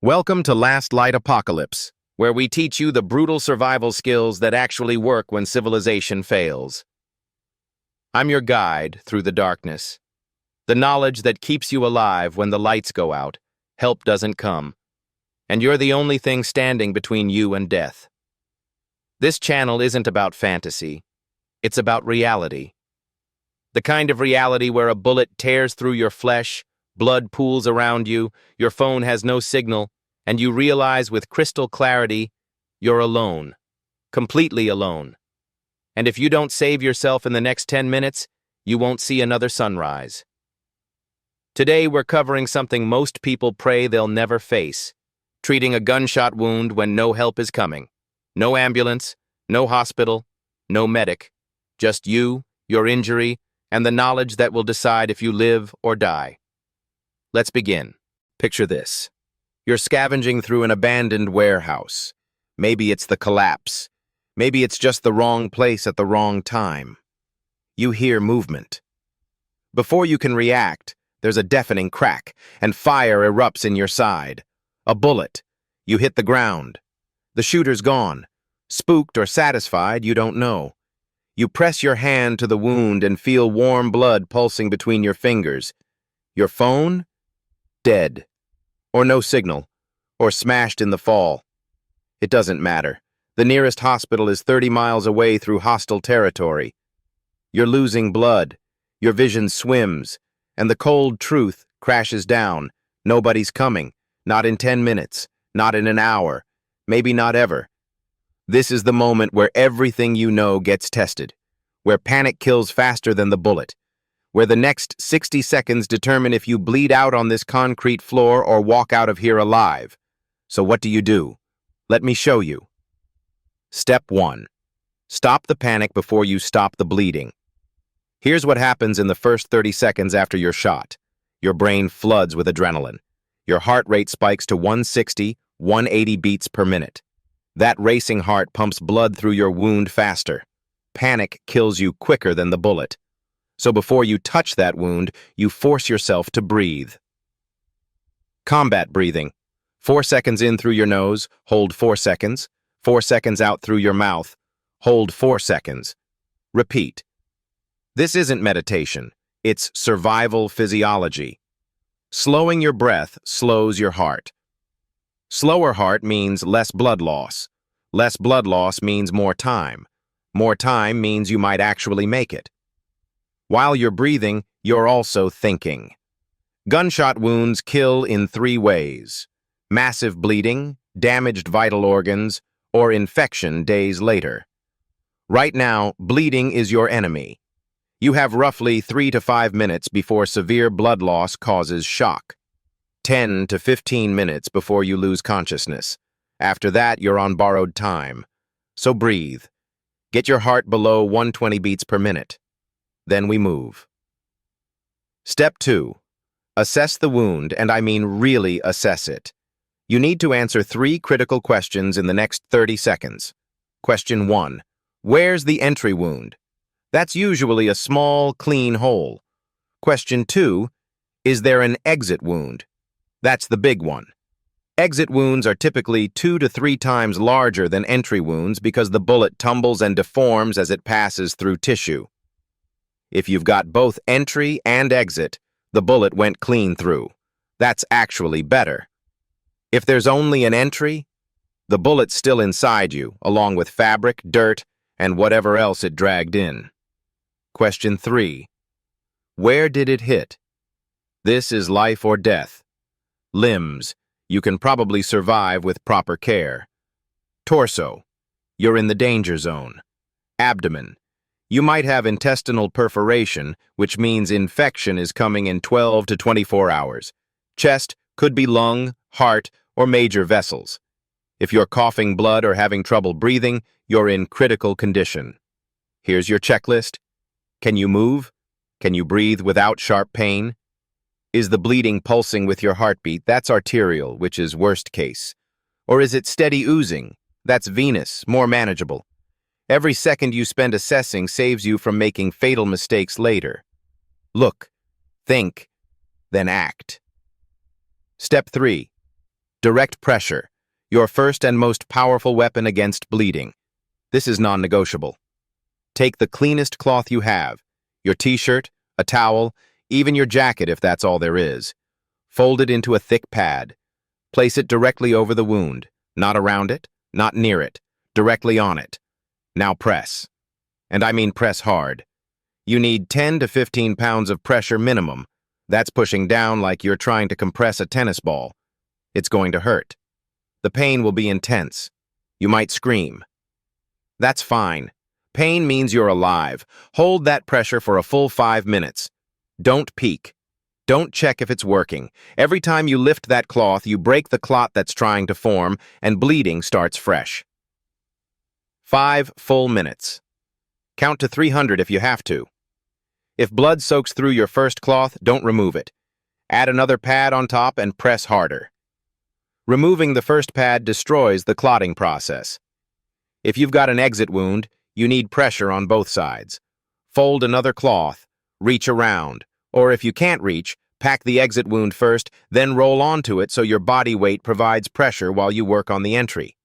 Welcome to Last Light Apocalypse, where we teach you the brutal survival skills that actually work when civilization fails. I'm your guide through the darkness, the knowledge that keeps you alive when the lights go out, help doesn't come, and you're the only thing standing between you and death. This channel isn't about fantasy, it's about reality. The kind of reality where a bullet tears through your flesh, blood pools around you, your phone has no signal, and you realize with crystal clarity you're alone, completely alone. And if you don't save yourself in the next 10 minutes, you won't see another sunrise. Today we're covering something most people pray they'll never face, treating a gunshot wound when no help is coming. No ambulance, no hospital, no medic, just you, your injury, and the knowledge that will decide if you live or die. Let's begin. Picture this. You're scavenging through an abandoned warehouse. Maybe it's the collapse. Maybe it's just the wrong place at the wrong time. You hear movement. Before you can react, there's a deafening crack, and fire erupts in your side. A bullet. You hit the ground. The shooter's gone. Spooked or satisfied, you don't know. You press your hand to the wound and feel warm blood pulsing between your fingers. Your phone? Dead. Or no signal. Or smashed in the fall. It doesn't matter. The nearest hospital is 30 miles away through hostile territory. You're losing blood. Your vision swims. And the cold truth crashes down. Nobody's coming. Not in 10 minutes. Not in an hour. Maybe not ever. This is the moment where everything you know gets tested. Where panic kills faster than the bullet. Where the next 60 seconds determine if you bleed out on this concrete floor or walk out of here alive. So what do? Let me show you. Step 1. Stop the panic before you stop the bleeding. Here's what happens in the first 30 seconds after you're shot. Your brain floods with adrenaline. Your heart rate spikes to 160, 180 beats per minute. That racing heart pumps blood through your wound faster. Panic kills you quicker than the bullet. So before you touch that wound, you force yourself to breathe. Combat breathing. 4 seconds in through your nose, hold 4 seconds. 4 seconds out through your mouth, hold 4 seconds. Repeat. This isn't meditation, it's survival physiology. Slowing your breath slows your heart. Slower heart means less blood loss. Less blood loss means more time. More time means you might actually make it. While you're breathing, you're also thinking. Gunshot wounds kill in 3 ways: massive bleeding, damaged vital organs, or infection days later. Right now, bleeding is your enemy. You have roughly 3 to 5 minutes before severe blood loss causes shock. 10 to 15 minutes before you lose consciousness. After that, you're on borrowed time. So breathe. Get your heart below 120 beats per minute. Then we move. Step 2. Assess the wound, and I mean really assess it. You need to answer 3 critical questions in the next 30 seconds. Question 1. Where's the entry wound? That's usually a small, clean hole. Question 2. Is there an exit wound? That's the big one. Exit wounds are typically 2 to 3 times larger than entry wounds because the bullet tumbles and deforms as it passes through tissue. If you've got both entry and exit, the bullet went clean through. That's actually better. If there's only an entry, the bullet's still inside you, along with fabric, dirt, and whatever else it dragged in. Question 3. Where did it hit? This is life or death. Limbs. You can probably survive with proper care. Torso. You're in the danger zone. Abdomen. You might have intestinal perforation, which means infection is coming in 12 to 24 hours. Chest could be lung, heart, or major vessels. If you're coughing blood or having trouble breathing, you're in critical condition. Here's your checklist. Can you move? Can you breathe without sharp pain? Is the bleeding pulsing with your heartbeat? That's arterial, which is worst case. Or is it steady oozing? That's venous, more manageable. Every second you spend assessing saves you from making fatal mistakes later. Look, think, then act. Step 3. Direct pressure, your first and most powerful weapon against bleeding. This is non-negotiable. Take the cleanest cloth you have, your t-shirt, a towel, even your jacket if that's all there is. Fold it into a thick pad. Place it directly over the wound, not around it, not near it, directly on it. Now press. And I mean press hard. You need 10 to 15 pounds of pressure minimum. That's pushing down like you're trying to compress a tennis ball. It's going to hurt. The pain will be intense. You might scream. That's fine. Pain means you're alive. Hold that pressure for a full 5 minutes. Don't peek. Don't check if it's working. Every time you lift that cloth, you break the clot that's trying to form, and bleeding starts fresh. 5 full minutes. Count to 300 if you have to. If blood soaks through your first cloth, don't remove it. Add another pad on top and press harder. Removing the first pad destroys the clotting process. If you've got an exit wound, you need pressure on both sides. Fold another cloth, reach around, or if you can't reach, pack the exit wound first, then roll onto it so your body weight provides pressure while you work on the entry.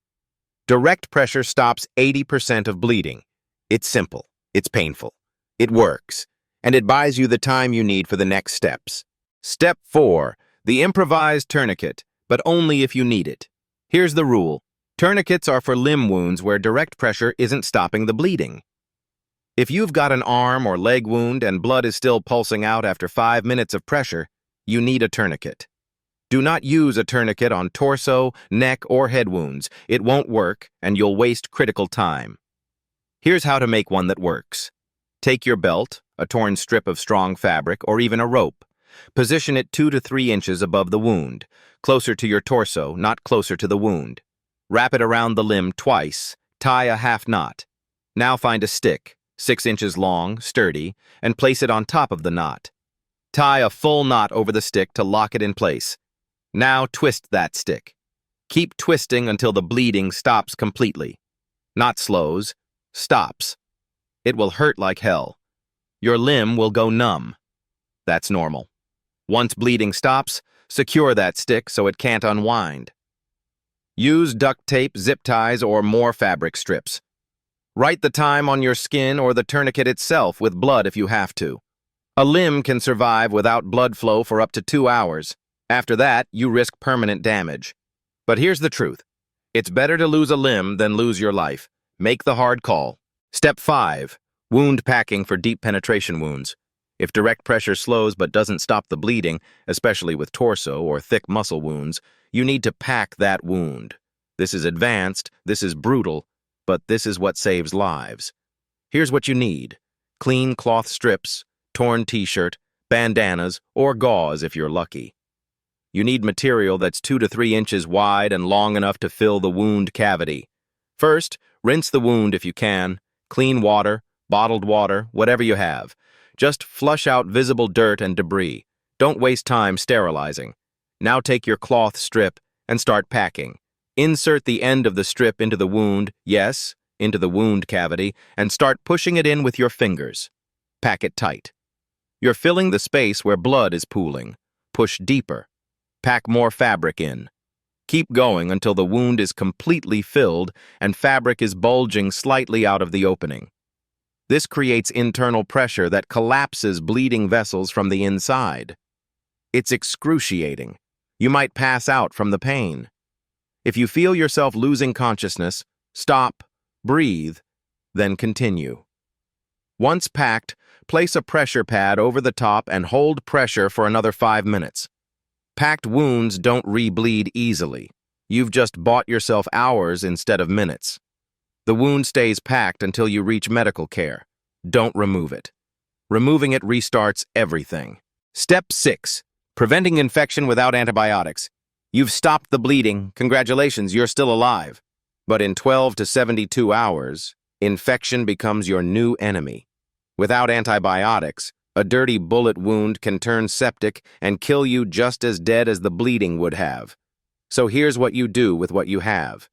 Direct pressure stops 80% of bleeding. It's simple, it's painful, it works, and it buys you the time you need for the next steps. Step 4. The improvised tourniquet, but only if you need it. Here's the rule. Tourniquets are for limb wounds where direct pressure isn't stopping the bleeding. If you've got an arm or leg wound and blood is still pulsing out after 5 minutes of pressure, you need a tourniquet. Do not use a tourniquet on torso, neck, or head wounds. It won't work, and you'll waste critical time. Here's how to make one that works. Take your belt, a torn strip of strong fabric, or even a rope. Position it 2 to 3 inches above the wound, closer to your torso, not closer to the wound. Wrap it around the limb twice, tie a half knot. Now find a stick, 6 inches long, sturdy, and place it on top of the knot. Tie a full knot over the stick to lock it in place. Now twist that stick. Keep twisting until the bleeding stops completely. Not slows, stops. It will hurt like hell. Your limb will go numb. That's normal. Once bleeding stops, secure that stick so it can't unwind. Use duct tape, zip ties, or more fabric strips. Write the time on your skin or the tourniquet itself with blood if you have to. A limb can survive without blood flow for up to 2 hours. After that, you risk permanent damage. But here's the truth. It's better to lose a limb than lose your life. Make the hard call. Step 5. Wound packing for deep penetration wounds. If direct pressure slows but doesn't stop the bleeding, especially with torso or thick muscle wounds, you need to pack that wound. This is advanced, this is brutal, but this is what saves lives. Here's what you need. Clean cloth strips, torn t-shirt, bandanas, or gauze if you're lucky. You need material that's 2 to 3 inches wide and long enough to fill the wound cavity. First, rinse the wound if you can. Clean water, bottled water, whatever you have. Just flush out visible dirt and debris. Don't waste time sterilizing. Now take your cloth strip and start packing. Insert the end of the strip into the wound, yes, into the wound cavity, and start pushing it in with your fingers. Pack it tight. You're filling the space where blood is pooling. Push deeper. Pack more fabric in. Keep going until the wound is completely filled and fabric is bulging slightly out of the opening. This creates internal pressure that collapses bleeding vessels from the inside. It's excruciating. You might pass out from the pain. If you feel yourself losing consciousness, stop, breathe, then continue. Once packed, place a pressure pad over the top and hold pressure for another 5 minutes. Packed wounds don't re-bleed easily. You've just bought yourself hours instead of minutes. The wound stays packed until you reach medical care. Don't remove it. Removing it restarts everything. Step 6. Preventing infection without antibiotics. You've stopped the bleeding. Congratulations, you're still alive. But in 12 to 72 hours, infection becomes your new enemy. Without antibiotics, a dirty bullet wound can turn septic and kill you just as dead as the bleeding would have. So here's what you do with what you have.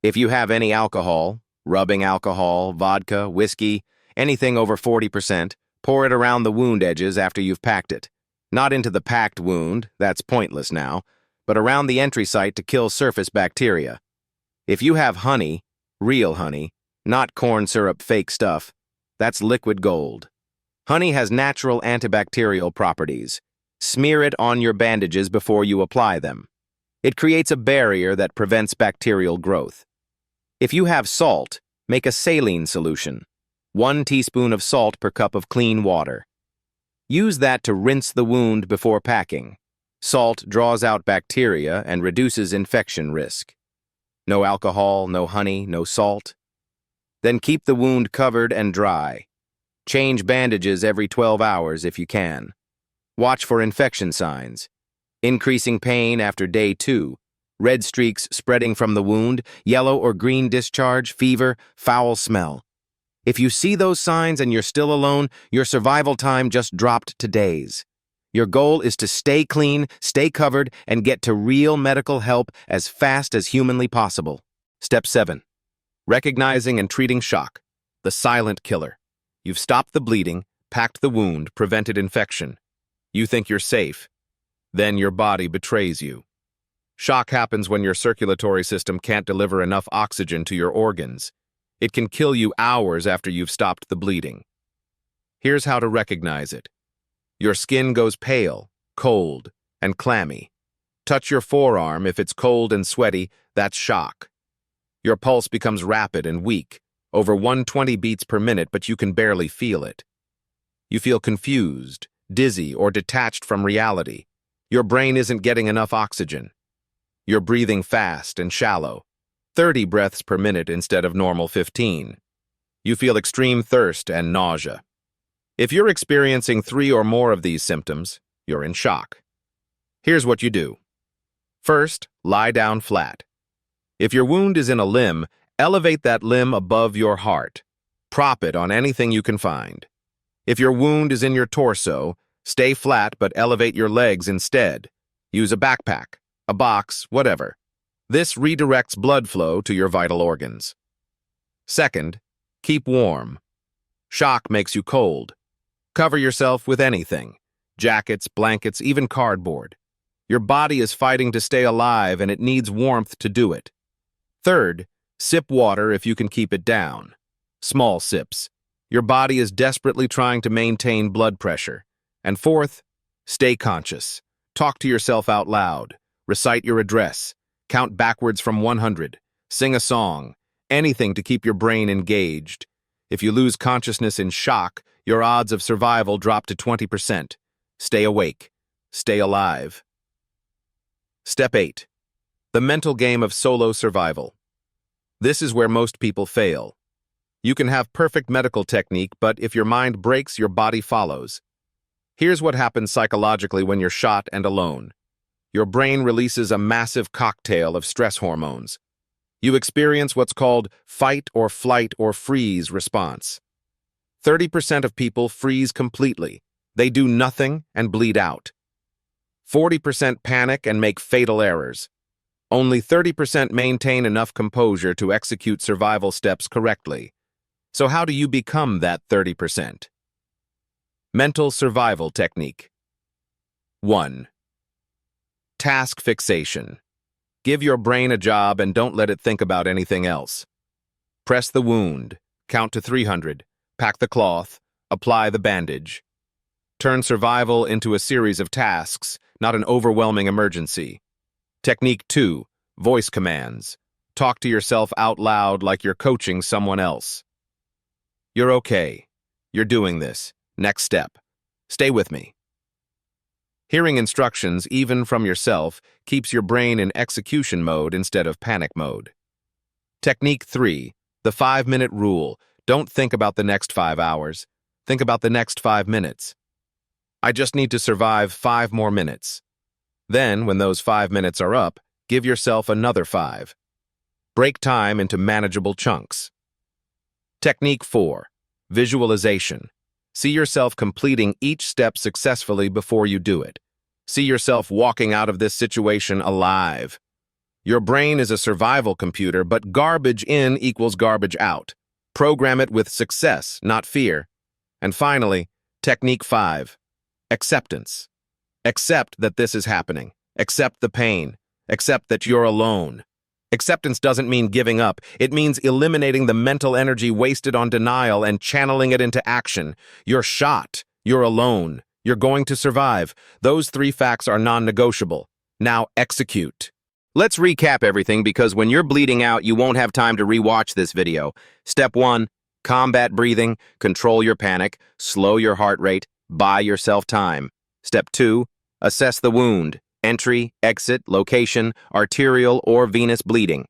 If you have any alcohol, rubbing alcohol, vodka, whiskey, anything over 40%, pour it around the wound edges after you've packed it. Not into the packed wound, that's pointless now, but around the entry site to kill surface bacteria. If you have honey, real honey, not corn syrup fake stuff, that's liquid gold. Honey has natural antibacterial properties. Smear it on your bandages before you apply them. It creates a barrier that prevents bacterial growth. If you have salt, make a saline solution. 1 teaspoon of salt per cup of clean water. Use that to rinse the wound before packing. Salt draws out bacteria and reduces infection risk. No alcohol, no honey, no salt. Then keep the wound covered and dry. Change bandages every 12 hours if you can. Watch for infection signs. Increasing pain after day 2. Red streaks spreading from the wound, yellow or green discharge, fever, foul smell. If you see those signs and you're still alone, your survival time just dropped to days. Your goal is to stay clean, stay covered, and get to real medical help as fast as humanly possible. Step 7. Recognizing and treating shock. The silent killer. You've stopped the bleeding, packed the wound, prevented infection. You think you're safe. Then your body betrays you. Shock happens when your circulatory system can't deliver enough oxygen to your organs. It can kill you hours after you've stopped the bleeding. Here's how to recognize it. Your skin goes pale, cold, and clammy. Touch your forearm. If it's cold and sweaty, that's shock. Your pulse becomes rapid and weak, over 120 beats per minute, but you can barely feel it. You feel confused, dizzy, or detached from reality. Your brain isn't getting enough oxygen. You're breathing fast and shallow, 30 breaths per minute instead of normal 15. You feel extreme thirst and nausea. If you're experiencing 3 or more of these symptoms, you're in shock. Here's what you do. First, lie down flat. If your wound is in a limb, elevate that limb above your heart. Prop it on anything you can find. If your wound is in your torso, stay flat but elevate your legs instead. Use a backpack, a box, whatever. This redirects blood flow to your vital organs. Second, keep warm. Shock makes you cold. Cover yourself with anything. Jackets, blankets, even cardboard. Your body is fighting to stay alive and it needs warmth to do it. Third, sip water if you can keep it down. Small sips. Your body is desperately trying to maintain blood pressure. And fourth, stay conscious. Talk to yourself out loud. Recite your address. Count backwards from 100. Sing a song. Anything to keep your brain engaged. If you lose consciousness in shock, your odds of survival drop to 20%. Stay awake. Stay alive. Step 8. The mental game of solo survival. This is where most people fail. You can have perfect medical technique, but if your mind breaks, your body follows. Here's what happens psychologically when you're shot and alone. Your brain releases a massive cocktail of stress hormones. You experience what's called fight or flight or freeze response. 30% of people freeze completely. They do nothing and bleed out. 40% panic and make fatal errors. Only 30% maintain enough composure to execute survival steps correctly. So how do you become that 30%? Mental survival technique. 1. Task fixation. Give your brain a job and don't let it think about anything else. Press the wound, count to 300, pack the cloth, apply the bandage. Turn survival into a series of tasks, not an overwhelming emergency. Technique 2. Voice commands. Talk to yourself out loud like you're coaching someone else. You're okay. You're doing this. Next step. Stay with me. Hearing instructions, even from yourself, keeps your brain in execution mode instead of panic mode. Technique 3. The 5-minute rule. Don't think about the next 5 hours. Think about the next 5 minutes. I just need to survive 5 more minutes. Then, when those 5 minutes are up, give yourself another 5. Break time into manageable chunks. Technique 4. Visualization. See yourself completing each step successfully before you do it. See yourself walking out of this situation alive. Your brain is a survival computer, but garbage in equals garbage out. Program it with success, not fear. And finally, technique 5. Acceptance. Accept that this is happening. Accept the pain. Accept that you're alone. Acceptance doesn't mean giving up. It means eliminating the mental energy wasted on denial and channeling it into action. You're shot. You're alone. You're going to survive. Those three facts are non-negotiable. Now execute. Let's recap everything because when you're bleeding out, you won't have time to rewatch this video. Step 1, combat breathing, control your panic, slow your heart rate, buy yourself time. Step 2, assess the wound, entry, exit, location, arterial or venous bleeding.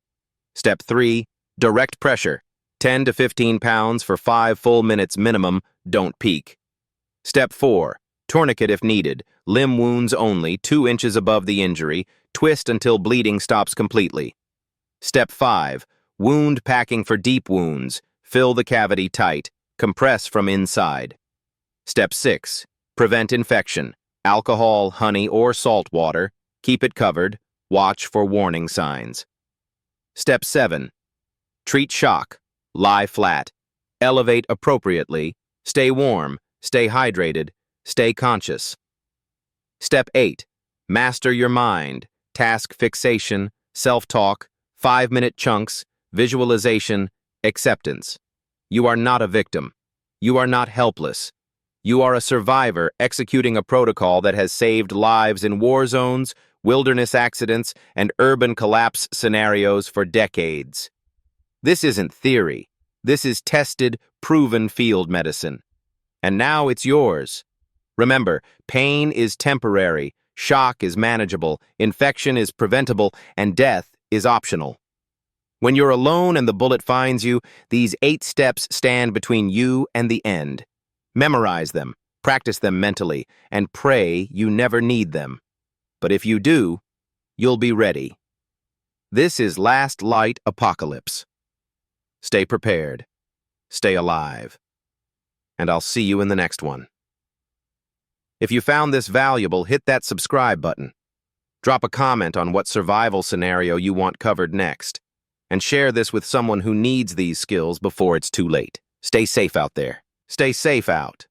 Step 3, direct pressure, 10 to 15 pounds for 5 full minutes minimum, don't peak. Step 4, tourniquet if needed, limb wounds only, 2 inches above the injury, twist until bleeding stops completely. Step 5, wound packing for deep wounds, fill the cavity tight, compress from inside. Step 6, prevent infection, alcohol, honey, or salt water, keep it covered, watch for warning signs. Step 7, treat shock, lie flat, elevate appropriately, stay warm, stay hydrated, stay conscious. Step 8, master your mind, task fixation, self-talk, 5-minute chunks, visualization, acceptance. You are not a victim. You are not helpless. You are a survivor executing a protocol that has saved lives in war zones, wilderness accidents, and urban collapse scenarios for decades. This isn't theory. This is tested, proven field medicine. And now it's yours. Remember, pain is temporary, shock is manageable, infection is preventable, and death is optional. When you're alone and the bullet finds you, these 8 steps stand between you and the end. Memorize them, practice them mentally, and pray you never need them. But if you do, you'll be ready. This is Last Light Apocalypse. Stay prepared. Stay alive. And I'll see you in the next one. If you found this valuable, hit that subscribe button. Drop a comment on what survival scenario you want covered next. And share this with someone who needs these skills before it's too late. Stay safe out there. Stay safe out.